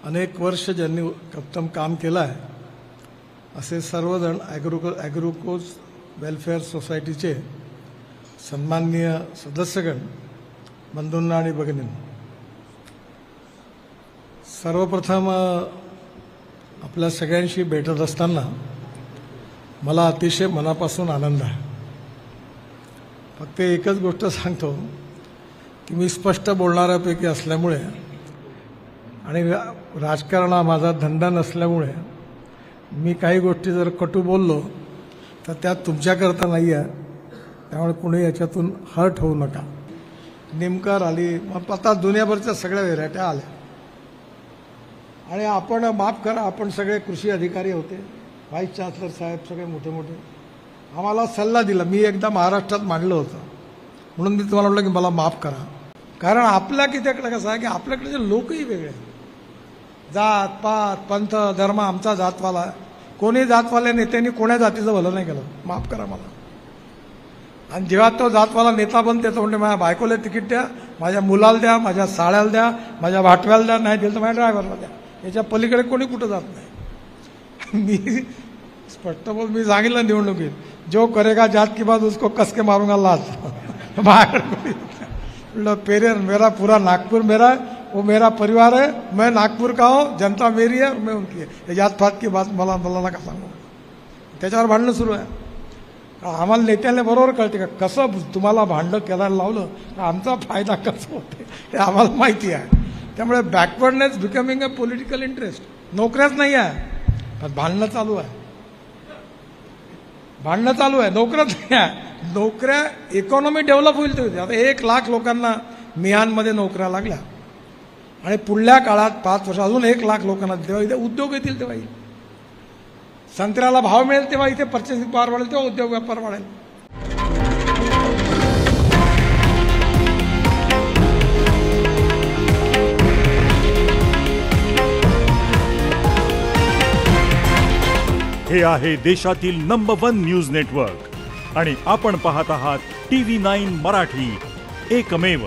अनेक वर्ष ज्यांनी उत्तम काम केलं आहे असे सर्वजण ॲग्रोकोज वेलफेअर सोसायटीचे सन्माननीय सदस्यगण, बंधूंना आणि भगिनींना, सर्वप्रथम आपल्या सगळ्यांशी भेटत असताना मला अतिशय मनापासून आनंद आहे. फक्त एकच गोष्ट सांगतो की मी स्पष्ट बोलणाऱ्यापैकी असल्यामुळे आणि राजकारण हा माझा धंदा नसल्यामुळे मी काही गोष्टी जर कटू बोललो तर त्या तुमच्याकरता नाही आहे, त्यामुळे कुणी याच्यातून हर्ट होऊ नका. निमकर आली, मग आता दुनियाभरच्या सगळ्या व्हेरायट्या आल्या आणि आपण माफ करा, आपण सगळे कृषी अधिकारी होते, व्हाईस चान्सलर साहेब सगळे मोठे मोठे, आम्हाला सल्ला दिला. मी एकदा महाराष्ट्रात मांडलं होतं म्हणून मी तुम्हाला म्हटलं की मला माफ करा. कारण आपल्या कितीकडे कसं आहे की आपल्याकडे लोकही वेगळे आहेत, जात पात पंथ धर्म आमचा जातवाला, कोणी जातवाल्या नेत्यांनी कोण्या जातीचं भलं नाही केलं, माफ करा मला. आणि जेव्हा तो जातवाला नेता बनते तो म्हणजे माझ्या बायकोला तिकीट द्या, माझ्या मुलाला द्या, माझ्या साळ्याला द्या, माझ्या भाटव्याला द्या, नाही दिलं तर माझ्या ड्रायव्हरला द्या, याच्या पलीकडे कोणी कुठं जात नाही. मी स्पष्ट बोल, मी सांगितलं निवडणुकीत, जो करेगा जात की बात उसको कस के मारूंगा लाज. पेरियर मेरा पूरा नागपुर मेरा है, वो मेरा परिवार है, मैं नागपुर का हूँ, जनता मेरी है, मैं उनकी है. ये जात पात की बात मला नका सांगू. त्याच्यावर भांडणं सुरू आहे. आम्हाला नेत्याला बरोबर कळते का कसं तुम्हाला भांडणं करायला लावलं तर आमचा फायदा कसा होते हे आम्हाला माहिती आहे. त्यामुळे backwardness becoming a political interest. नोकऱ्याच नाही आहे पण भांडणं चालू आहे, भांडणं चालू आहे, नोकऱ्याच नाही आहे. नोकऱ्या इकॉनॉमी डेव्हलप होईल तेव्हा. आता 1,00,000 लोकांना मिहानमध्ये नोकऱ्या लागल्या आणि पुढल्या काळात 5 वर्ष अजून 1,00,000 लोकांना तेव्हा इथे उद्योग येतील, तेव्हा येईल. संत्र्याला भाव मिळेल तेव्हा इथे पर्चेसिंग पॉवर वाढेल, तेव्हा उद्योग व्यापार वाढेल. हे आहे देशातील नंबर 1 न्यूज नेटवर्क आणि आपण पाहत आहात TV9 मराठी, एकमेव.